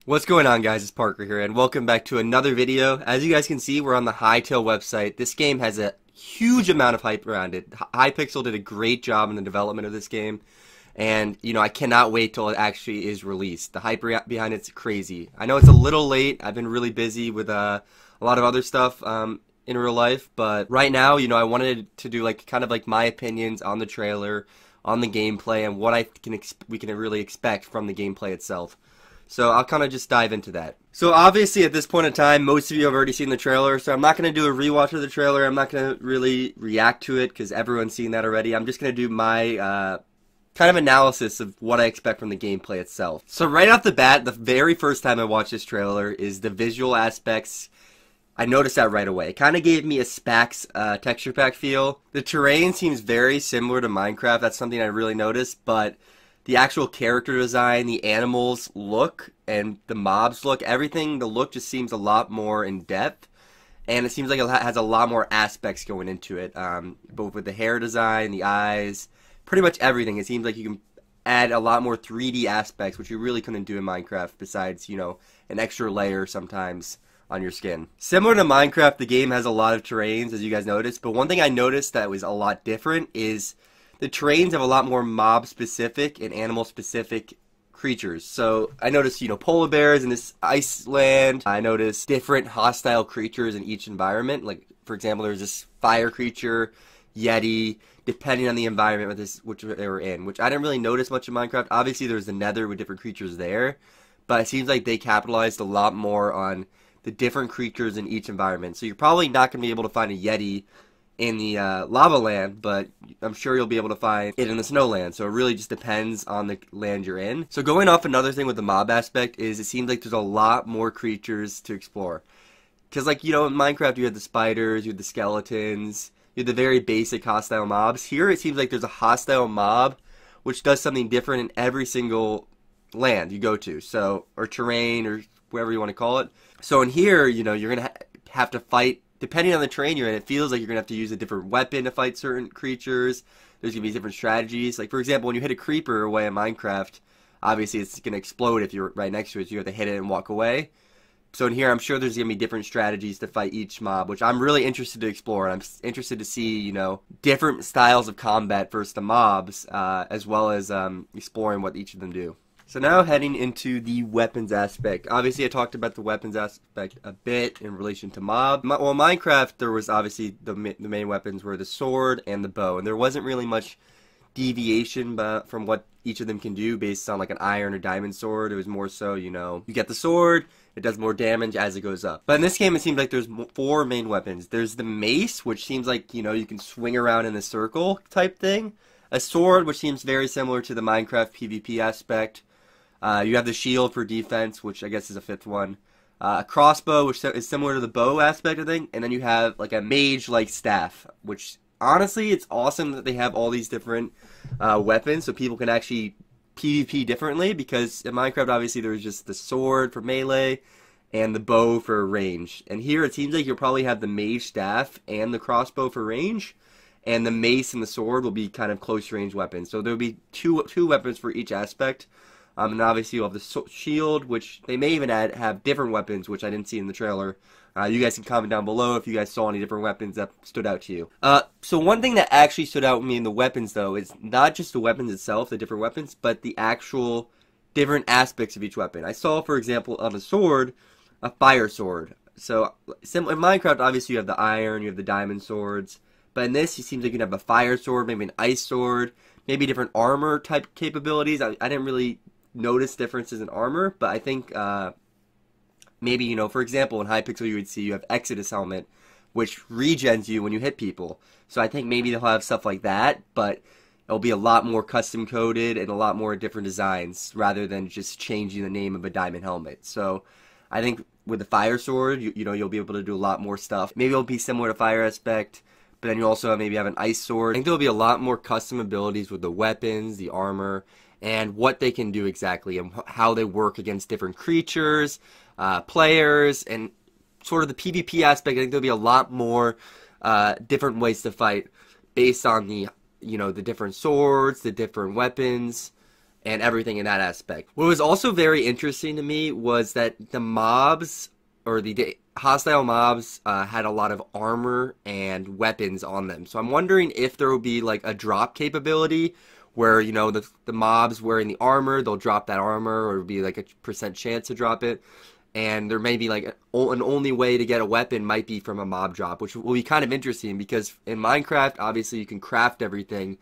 What's going on, guys? It's Parker here, and welcome back to another video. As you guys can see, we're on the Hytale website. This game has a huge amount of hype around it. Hypixel did a great job in the development of this game, and I cannot wait till it actually is released. The hype behind it's crazy. I know it's a little late. I've been really busy with a lot of other stuff in real life, but right now, I wanted to do kind of my opinions on the trailer, on the gameplay, and what we can really expect from the gameplay itself. So I'll kind of just dive into that. So obviously at this point in time, most of you have already seen the trailer, so I'm not going to do a rewatch of the trailer. I'm not going to really react to it because everyone's seen that already. I'm just going to do my kind of analysis of what I expect from the gameplay itself. So right off the bat, the very first time I watched this trailer is the visual aspects. I noticed that right away. It kind of gave me a Spax texture pack feel. The terrain seems very similar to Minecraft. That's something I really noticed, but the actual character design, the animals look, and the mobs look, everything, the look just seems a lot more in depth, and it seems like it has a lot more aspects going into it, both with the hair design, the eyes, pretty much everything. It seems like you can add a lot more 3D aspects, which you really couldn't do in Minecraft, besides, an extra layer sometimes on your skin. Similar to Minecraft, the game has a lot of terrains, as you guys noticed, but one thing I noticed that was a lot different is the terrains have a lot more mob-specific and animal-specific creatures. So I noticed, polar bears in this Iceland. I noticed different hostile creatures in each environment. Like, for example, there's this fire creature, yeti, depending on the environment which they were in, which I didn't really notice much in Minecraft. Obviously, there's the nether with different creatures there, but it seems like they capitalized a lot more on the different creatures in each environment. So you're probably not going to be able to find a yeti in the lava land, but I'm sure you'll be able to find it in the snow land. So it really just depends on the land you're in. So going off, another thing with the mob aspect is it seems like there's a lot more creatures to explore. Because in Minecraft you had the spiders, you had the skeletons, you had the very basic hostile mobs. Here it seems like there's a hostile mob which does something different in every single land you go to. So, or terrain, or whatever you want to call it. So in here, you're going to have to fight. Depending on the terrain you're in, it feels like you're going to have to use a different weapon to fight certain creatures. There's going to be different strategies. Like, for example, when you hit a creeper away in Minecraft, obviously it's going to explode if you're right next to it, so you have to hit it and walk away. So in here, I'm sure there's going to be different strategies to fight each mob, which I'm really interested to explore. And I'm interested to see, different styles of combat versus the mobs, as well as exploring what each of them do. So now heading into the weapons aspect. Obviously I talked about the weapons aspect a bit in relation to mob. Well, Minecraft, there was obviously the main weapons were the sword and the bow. And there wasn't really much deviation from what each of them can do based on like an iron or diamond sword. It was more so, you get the sword, it does more damage as it goes up. But in this game it seems like there's four main weapons. There's the mace, which seems like, you can swing around in a circle type thing. A sword, which seems very similar to the Minecraft PvP aspect. You have the shield for defense, which I guess is a fifth one. A crossbow, which is similar to the bow aspect, I think. And then you have like a mage-like staff, which honestly, it's awesome that they have all these different weapons so people can actually PvP differently. Because in Minecraft, obviously, there's just the sword for melee and the bow for range. And here, it seems like you'll probably have the mage staff and the crossbow for range. And the mace and the sword will be kind of close-range weapons. So there'll be two weapons for each aspect. And obviously you'll have the shield, which they may even have different weapons, which I didn't see in the trailer. You guys can comment down below if you guys saw any different weapons that stood out to you. So one thing that actually stood out with me in the weapons, though, is not just the weapons itself, the different weapons, but the actual different aspects of each weapon. I saw, for example, on a sword, a fire sword. So in Minecraft, obviously you have the iron, you have the diamond swords. But in this, it seems like you can have a fire sword, maybe an ice sword, maybe different armor type capabilities. I didn't really notice differences in armor, but I think maybe, for example, in Hypixel you would see you have Exodus helmet, which regens you when you hit people. So I think maybe they'll have stuff like that, but it'll be a lot more custom coded and a lot more different designs rather than just changing the name of a diamond helmet. So I think with the fire sword, you'll be able to do a lot more stuff. Maybe it'll be similar to fire aspect, but then you also maybe have an ice sword. I think there'll be a lot more custom abilities with the weapons, the armor, and what they can do exactly, and how they work against different creatures, players, and sort of the PvP aspect. I think there'll be a lot more different ways to fight based on the, the different swords, the different weapons, and everything in that aspect. What was also very interesting to me was that the mobs, or the hostile mobs, had a lot of armor and weapons on them. So I'm wondering if there will be like a drop capability where, you know, the mobs wearing the armor, they'll drop that armor, or it'll be like a % chance to drop it. And there may be like an only way to get a weapon might be from a mob drop, which will be kind of interesting because in Minecraft, obviously you can craft everything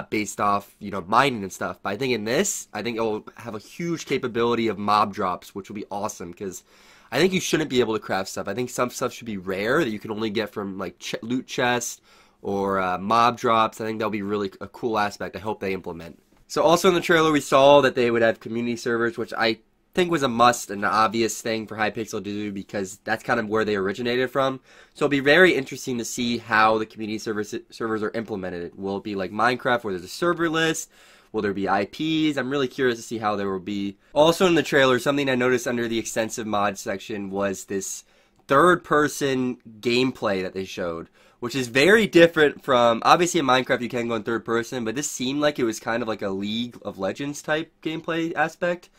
based off, you know, mining and stuff. But I think in this, I think it will have a huge capability of mob drops, which will be awesome because I think you shouldn't be able to craft stuff. I think some stuff should be rare that you can only get from like loot chests or mob drops. I think that'll be really a cool aspect. I hope they implement. So also in the trailer, we saw that they would have community servers, which I think was a must and an obvious thing for Hypixel to do because that's kind of where they originated from. So it'll be very interesting to see how the community servers are implemented. Will it be like Minecraft where there's a server list? Will there be IPs? I'm really curious to see how there will be. Also in the trailer, something I noticed under the extensive mod section was this third-person gameplay that they showed, which is very different from, obviously in Minecraft you can go in third person, but this seemed like it was kind of like a League of Legends type gameplay aspect.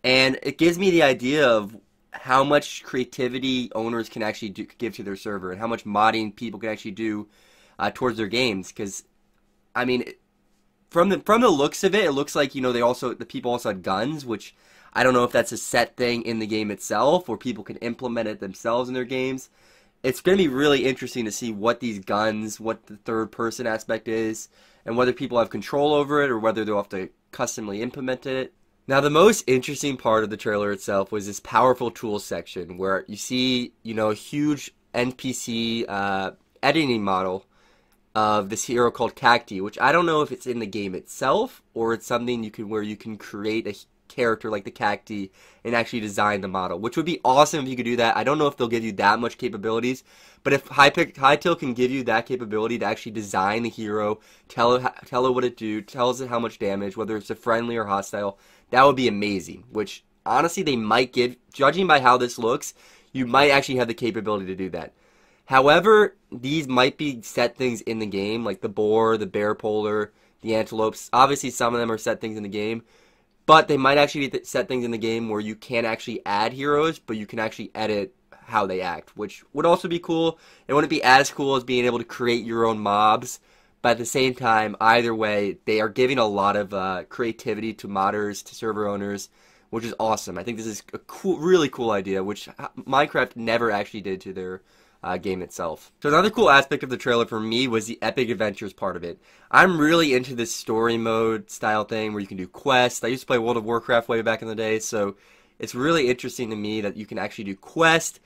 And it gives me the idea of how much creativity owners can actually give to their server and how much modding people can actually do towards their games. Because, I mean, from the looks of it, it looks like, you know, the people also had guns, which I don't know if that's a set thing in the game itself or people can implement it themselves in their games. It's going to be really interesting to see what these guns, what the third person aspect is, and whether people have control over it or whether they'll have to customly implement it. Now, the most interesting part of the trailer itself was this powerful tools section where you see, you know, a huge NPC editing model of this hero called Cacti, which I don't know if it's in the game itself or it's something where you can create a character like the Cacti and actually design the model, which would be awesome if you could do that. I don't know if they'll give you that much capabilities, but if Hytale can give you that capability to actually design the hero, tell it what it do, tells it how much damage, whether it's a friendly or hostile, that would be amazing, which honestly they might give, judging by how this looks, you might actually have the capability to do that. However, these might be set things in the game, like the boar, the bear polar, the antelopes. Obviously some of them are set things in the game, but they might actually set things in the game where you can't actually add heroes, but you can actually edit how they act, which would also be cool. It wouldn't be as cool as being able to create your own mobs, but at the same time, either way, they are giving a lot of creativity to modders, to server owners, which is awesome. I think this is a really cool idea, which Minecraft never actually did to their game itself. So another cool aspect of the trailer for me was the epic adventures part of it. I'm really into this story mode style thing where you can do quests. I used to play World of Warcraft way back in the day, so it's really interesting to me that you can actually do quests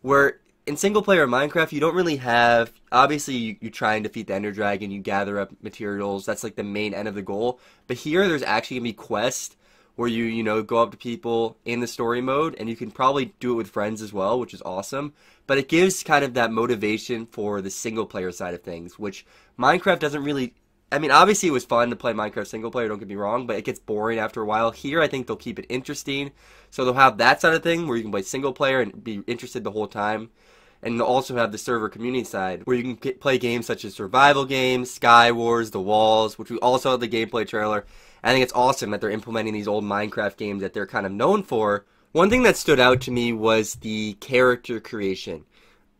where in single player Minecraft you don't really have, obviously you try and defeat the Ender Dragon, you gather up materials, that's like the main end of the goal, but here there's actually going to be quests where you know, go up to people in the story mode, and you can probably do it with friends as well, which is awesome. But it gives kind of that motivation for the single player side of things, which Minecraft doesn't really, I mean, obviously it was fun to play Minecraft single player, don't get me wrong, but it gets boring after a while. Here, I think they'll keep it interesting. So they'll have that side of thing where you can play single player and be interested the whole time. And they'll also have the server community side where you can play games such as survival games, Sky Wars, The Walls, which we also have the gameplay trailer. I think it's awesome that they're implementing these old Minecraft games that they're kind of known for. One thing that stood out to me was the character creation,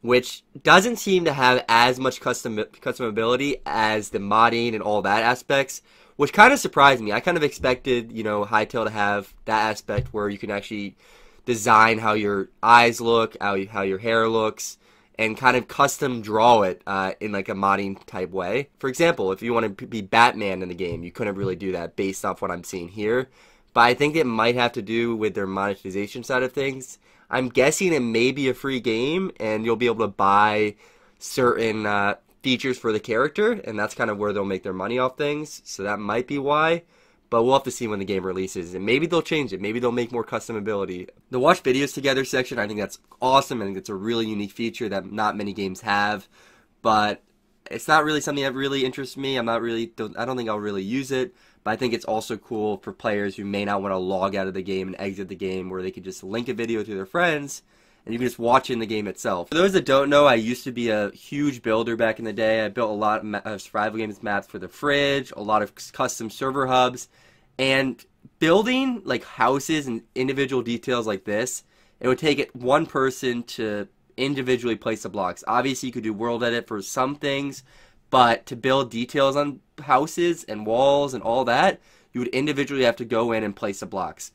which doesn't seem to have as much customability as the modding and all that aspects, which kind of surprised me. I kind of expected, you know, Hytale to have that aspect where you can actually design how your eyes look, how your hair looks, and kind of custom draw it in like a modding type way. For example, if you want to be Batman in the game, you couldn't really do that based off what I'm seeing here. But I think it might have to do with their monetization side of things. I'm guessing it may be a free game, and you'll be able to buy certain features for the character, and that's kind of where they'll make their money off things. So that might be why. But we'll have to see when the game releases, and maybe they'll change it. Maybe they'll make more customability. The watch videos together section, I think that's awesome. I think it's a really unique feature that not many games have, but it's not really something that really interests me. I don't think I'll really use it, but I think it's also cool for players who may not want to log out of the game and exit the game, where they can just link a video to their friends, and you can just watch it in the game itself. For those that don't know, I used to be a huge builder back in the day. I built a lot of survival games maps for the fridge, a lot of custom server hubs, And building like houses and individual details like this, it would take it one person to individually place the blocks. Obviously, you could do world edit for some things, but to build details on houses and walls and all that, you would individually have to go in and place the blocks.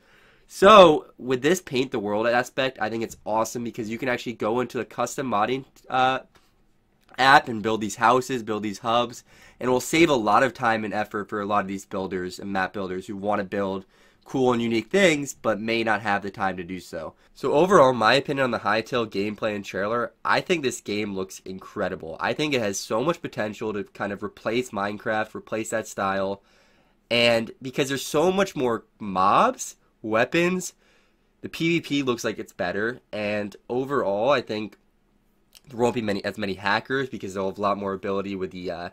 So with this paint the world aspect, I think it's awesome because you can actually go into the custom modding app and build these houses, build these hubs, and it will save a lot of time and effort for a lot of these builders and map builders who want to build cool and unique things but may not have the time to do so. So overall, my opinion on the Hytale gameplay and trailer, I think this game looks incredible. I think it has so much potential to kind of replace Minecraft, replace that style, and because there's so much more mobs, weapons, the PvP looks like it's better, and overall I think there won't be as many hackers because they'll have a lot more ability with the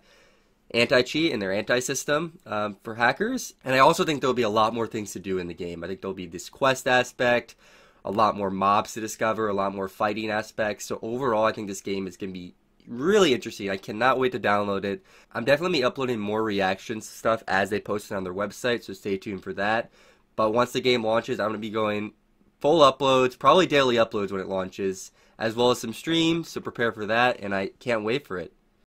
anti-cheat and their anti-system for hackers. And I also think there'll be a lot more things to do in the game. I think there'll be this quest aspect, a lot more mobs to discover, a lot more fighting aspects. So overall, I think this game is going to be really interesting. I cannot wait to download it. I'm definitely uploading more reactions stuff as they post it on their website, so stay tuned for that. But once the game launches, I'm going to be going full uploads, probably daily uploads when it launches, as well as some streams, so prepare for that, and I can't wait for it.